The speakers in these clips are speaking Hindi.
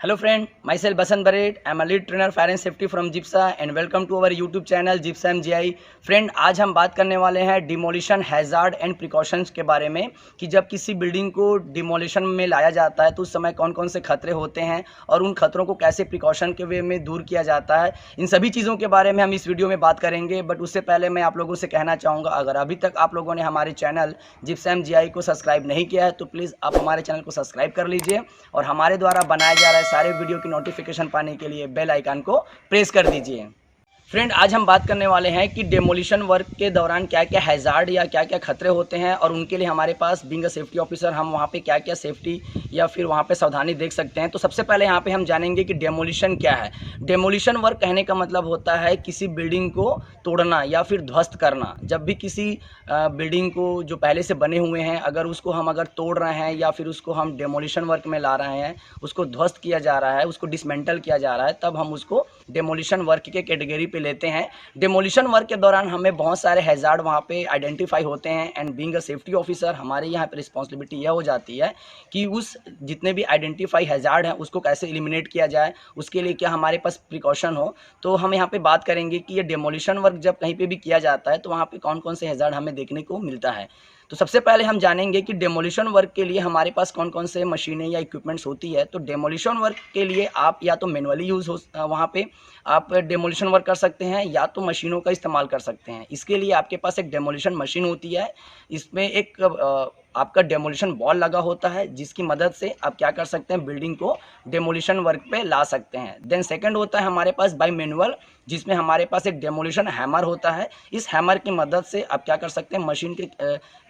Hello friend, myself Basant Baret. I am a lead trainer fire and safety from जिप्सा and welcome to our YouTube channel जिप्सा MGI. Friend, आज हम बात करने वाले हैं डिमोलिशन हैज़ार्ड एंड प्रिकॉशंस के बारे में कि जब किसी बिल्डिंग को डिमोलिशन में लाया जाता है तो उस समय कौन कौन से खतरे होते हैं और उन खतरों को कैसे प्रिकॉशन के वे में दूर किया जाता है। इन सभी चीज़ों के बारे में हम इस वीडियो में बात करेंगे। बट उससे पहले मैं आप लोगों से कहना चाहूँगा, अगर अभी तक आप लोगों ने हमारे चैनल जिप्सा MGI को सब्सक्राइब नहीं किया है तो प्लीज़ आप हमारे चैनल को सब्सक्राइब कर लीजिए और हमारे द्वारा बनाया जा रहा है सारे वीडियो की नोटिफिकेशन पाने के लिए बेल आइकन को प्रेस कर दीजिए। फ्रेंड, आज हम बात करने वाले हैं कि डेमोलिशन वर्क के दौरान क्या क्या हैज़ार्ड या क्या क्या खतरे होते हैं और उनके लिए हमारे पास बीइंग अ सेफ्टी ऑफिसर हम वहाँ पे क्या क्या सेफ्टी या फिर वहाँ पे सावधानी देख सकते हैं। तो सबसे पहले यहाँ पे हम जानेंगे कि डेमोलिशन क्या है। डेमोलिशन वर्क कहने का मतलब होता है किसी बिल्डिंग को तोड़ना या फिर ध्वस्त करना। जब भी किसी बिल्डिंग को जो पहले से बने हुए हैं अगर तोड़ रहे हैं या फिर उसको हम डेमोलिशन वर्क में ला रहे हैं, उसको ध्वस्त किया जा रहा है, उसको डिसमेंटल किया जा रहा है, तब हम उसको डेमोलिशन वर्क के कैटेगरी पे लेते हैं। डेमोलिशन वर्क के दौरान हमें बहुत सारे हैज़ार्ड वहाँ पे आइडेंटिफाई होते हैं and being a safety officer हमारे यहाँ पे रिस्पॉन्सिबिलिटी यह हो जाती है कि उस जितने भी आइडेंटिफाई हैज़ार्ड हैं उसको कैसे एलिमिनेट किया जाए, उसके लिए क्या हमारे पास प्रिकॉशन हो। तो हम यहाँ पे बात करेंगे कि ये डेमोलिशन वर्क जब कहीं पे भी किया जाता है तो वहाँ पे कौन कौन से हैज़ार्ड हमें देखने को मिलता है। तो सबसे पहले हम जानेंगे कि डेमोलिशन वर्क के लिए हमारे पास कौन कौन से मशीनें या इक्विपमेंट्स होती है। तो डेमोलिशन वर्क के लिए आप या तो मैनुअली यूज़ हो वहाँ पे आप डेमोलिशन वर्क कर सकते हैं या तो मशीनों का इस्तेमाल कर सकते हैं। इसके लिए आपके पास एक डेमोलिशन मशीन होती है, इसमें एक आपका डेमोलिशन बॉल लगा होता है जिसकी मदद से आप क्या कर सकते हैं, बिल्डिंग को डेमोलिशन वर्क पे ला सकते हैं। देन सेकंड होता है हमारे पास बाय मैनुअल, जिसमें हमारे पास एक डेमोलिशन हैमर होता है। इस हैमर की मदद से आप क्या कर सकते हैं, मशीन के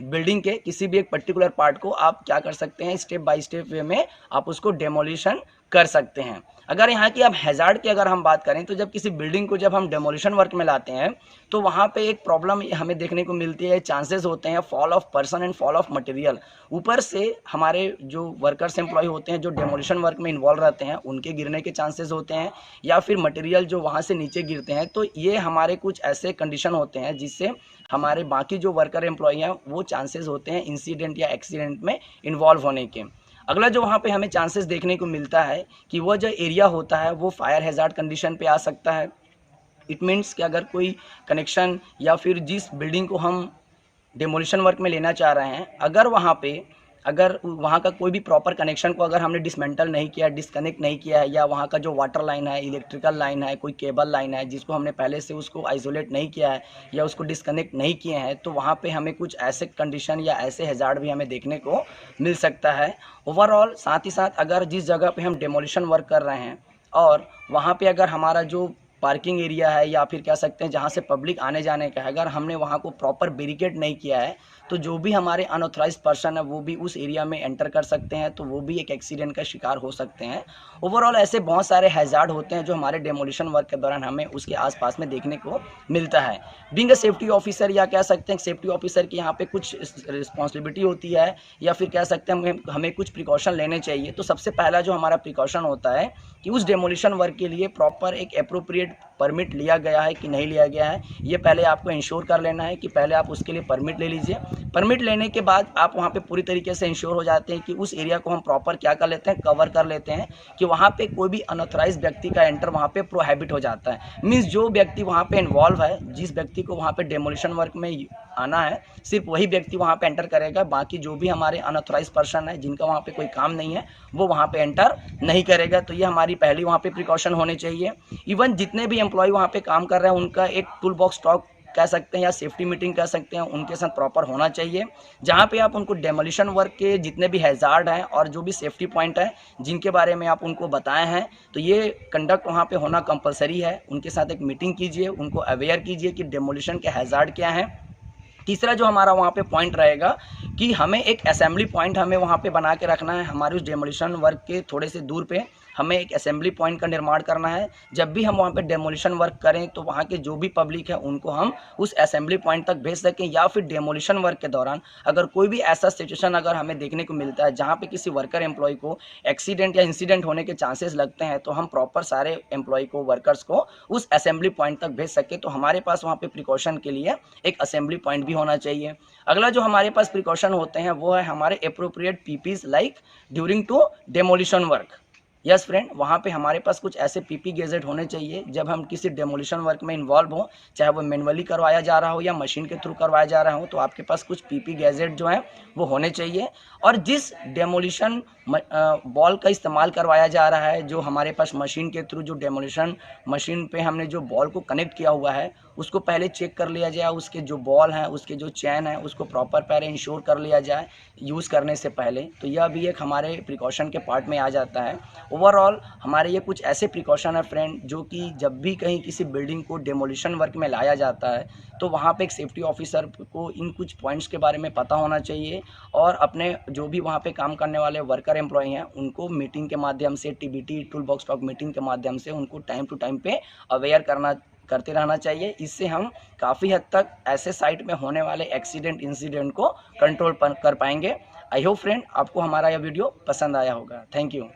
बिल्डिंग के किसी भी एक पर्टिकुलर पार्ट को आप क्या कर सकते हैं, स्टेप बाय स्टेप वे में आप उसको डेमोलिशन कर सकते हैं। अगर यहाँ की आप हैज़ार्ड की अगर हम बात करें तो जब किसी बिल्डिंग को जब हम डेमोलिशन वर्क में लाते हैं तो वहाँ पे एक प्रॉब्लम हमें देखने को मिलती है, चांसेस होते हैं fall of person and fall of material. ऊपर से हमारे जो वर्कर्स एम्प्लॉय होते हैं जो डेमोलिशन वर्क में इन्वॉल्व रहते हैं उनके गिरने के चांसेस होते हैं या फिर मटेरियल जो वहाँ से नीचे गिरते हैं। तो ये हमारे कुछ ऐसे कंडीशन होते हैं जिससे हमारे बाकी जो वर्कर एम्प्लॉय हैं वो चांसेस होते हैं इंसिडेंट या एक्सीडेंट में इन्वॉल्व होने के। अगला जो वहाँ पे हमें चांसेस देखने को मिलता है कि वह जो एरिया होता है वो फायर हैज़ार्ड कंडीशन पे आ सकता है। इट मीन्स कि अगर कोई कनेक्शन या फिर जिस बिल्डिंग को हम डेमोलिशन वर्क में लेना चाह रहे हैं अगर वहाँ का कोई भी प्रॉपर कनेक्शन को अगर हमने डिसमेंटल नहीं किया, डिस्कनेक्ट नहीं किया है, या वहाँ का जो वाटर लाइन है, इलेक्ट्रिकल लाइन है, कोई केबल लाइन है जिसको हमने पहले से उसको आइसोलेट नहीं किया है या उसको डिस्कनेक्ट नहीं किए हैं, तो वहाँ पे हमें कुछ ऐसे कंडीशन या ऐसे हैज़ार्ड भी हमें देखने को मिल सकता है। ओवरऑल साथ ही साथ अगर जिस जगह पे हम डेमोलिशन वर्क कर रहे हैं और वहाँ पे अगर हमारा जो पार्किंग एरिया है या फिर कह सकते हैं जहाँ से पब्लिक आने जाने का है, अगर हमने वहाँ को प्रॉपर बैरिकेड नहीं किया है तो जो भी हमारे अनऑथराइज पर्सन है वो भी उस एरिया में एंटर कर सकते हैं, तो वो भी एक एक्सीडेंट का शिकार हो सकते हैं। ओवरऑल ऐसे बहुत सारे हैज़ार्ड होते हैं जो हमारे डेमोलिशन वर्क के दौरान हमें उसके आसपास में देखने को मिलता है। बीइंग अ सेफ्टी ऑफिसर या कह सकते हैं सेफ्टी ऑफिसर की यहाँ पे कुछ रिस्पॉन्सिबिलिटी होती है या फिर कह सकते हैं हमें कुछ प्रिकॉशन लेने चाहिए। तो सबसे पहला जो हमारा प्रिकॉशन होता है कि उस डेमोलिशन वर्क के लिए प्रॉपर एक एप्रोप्रिएट परमिट लिया गया है कि नहीं लिया गया है, ये पहले आपको इंश्योर कर लेना है कि पहले आप उसके लिए परमिट ले लीजिए। परमिट लेने के बाद आप वहाँ पे पूरी तरीके से इंश्योर हो जाते हैं कि उस एरिया को हम प्रॉपर क्या कर लेते हैं, कवर कर लेते हैं कि वहाँ पे कोई भी अनऑथराइज व्यक्ति का एंटर वहाँ पे प्रोहिबिट हो जाता है। मीन्स जो व्यक्ति वहाँ पे इन्वॉल्व है, जिस व्यक्ति को वहाँ पे डेमोलिशन वर्क में आना है, सिर्फ वही व्यक्ति वहाँ पे एंटर करेगा, बाकी जो भी हमारे अनऑथराइज पर्सन है जिनका वहाँ पे कोई काम नहीं है वो वहाँ पे एंटर नहीं करेगा। तो ये हमारी पहली वहाँ पे प्रिकॉशन होने चाहिए। इवन जितने भी एम्प्लॉय वहाँ पे काम कर रहे हैं उनका एक टूल बॉक्स टॉक कह सकते हैं या सेफ्टी मीटिंग कह सकते हैं, उनके साथ प्रॉपर होना चाहिए, जहाँ पे आप उनको डेमोलिशन वर्क के जितने भी हैज़ार्ड हैं और जो भी सेफ्टी पॉइंट है जिनके बारे में आप उनको बताए हैं, तो ये कंडक्ट वहाँ पे होना कंपलसरी है। उनके साथ एक मीटिंग कीजिए, उनको अवेयर कीजिए कि डेमोलिशन के हैज़ार्ड क्या हैं। तीसरा जो हमारा वहाँ पे पॉइंट रहेगा कि हमें एक असेंबली पॉइंट हमें वहाँ पे बना के रखना है। हमारे उस डेमोलिशन वर्क के थोड़े से दूर पे हमें एक असेंबली पॉइंट का निर्माण करना है। जब भी हम वहाँ पे डेमोलिशन वर्क करें तो वहाँ के जो भी पब्लिक है उनको हम उस असेंबली पॉइंट तक भेज सकें, या फिर डेमोलिशन वर्क के दौरान अगर कोई भी ऐसा सिचुएशन अगर हमें देखने को मिलता है जहाँ पे किसी वर्कर एम्प्लॉय को एक्सीडेंट या इंसिडेंट होने के चांसेस लगते हैं, तो हम प्रॉपर सारे एम्प्लॉय को, वर्कर्स को उस असेंबली पॉइंट तक भेज सकें। तो हमारे पास वहाँ पे प्रिकॉशन के लिए एक असेंबली पॉइंट भी होना चाहिए। अगला जो हमारे पास प्रिकॉशन होते हैं वो है हमारे appropriate PPEs like during to demolition work. Yes friend, वहाँ पे हमारे पास कुछ ऐसे पीपी गैजेट होने चाहिए जब हम किसी डेमोलिशन वर्क में इन्वॉल्व हों, चाहे वो मैनुअली करवाया जा रहा हो या मशीन के थ्रू करवाया जा रहा हो, तो आपके पास कुछ पीपी गैजेट जो हैं वो होने चाहिए। और जिस डेमोलिशन बॉल का इस्तेमाल करवाया जा रहा है, जो हमारे पास मशीन के थ्रू जो डेमोलिशन मशीन पे हमने जो बॉल को कनेक्ट किया हुआ है, उसको पहले चेक कर लिया जाए, उसके जो बॉल हैं, उसके जो चैन है, उसको प्रॉपर पहले इंश्योर कर लिया जाए यूज़ करने से पहले। तो यह भी एक हमारे प्रिकॉशन के पार्ट में आ जाता है। ओवरऑल हमारे ये कुछ ऐसे प्रिकॉशन है फ्रेंड, जो कि जब भी कहीं किसी बिल्डिंग को डेमोलिशन वर्क में लाया जाता है, तो वहाँ पे एक सेफ्टी ऑफिसर को इन कुछ पॉइंट्स के बारे में पता होना चाहिए, और अपने जो भी वहाँ पे काम करने वाले वर्कर एम्प्लॉय हैं, उनको मीटिंग के माध्यम से, TBT tool box talk meeting के माध्यम से उनको टाइम टू टाइम पे अवेयर करते रहना चाहिए। इससे हम काफ़ी हद तक ऐसे साइट में होने वाले एक्सीडेंट इंसिडेंट को कंट्रोल कर पाएंगे। आई होप फ्रेंड आपको हमारा यह वीडियो पसंद आया होगा। Thank you.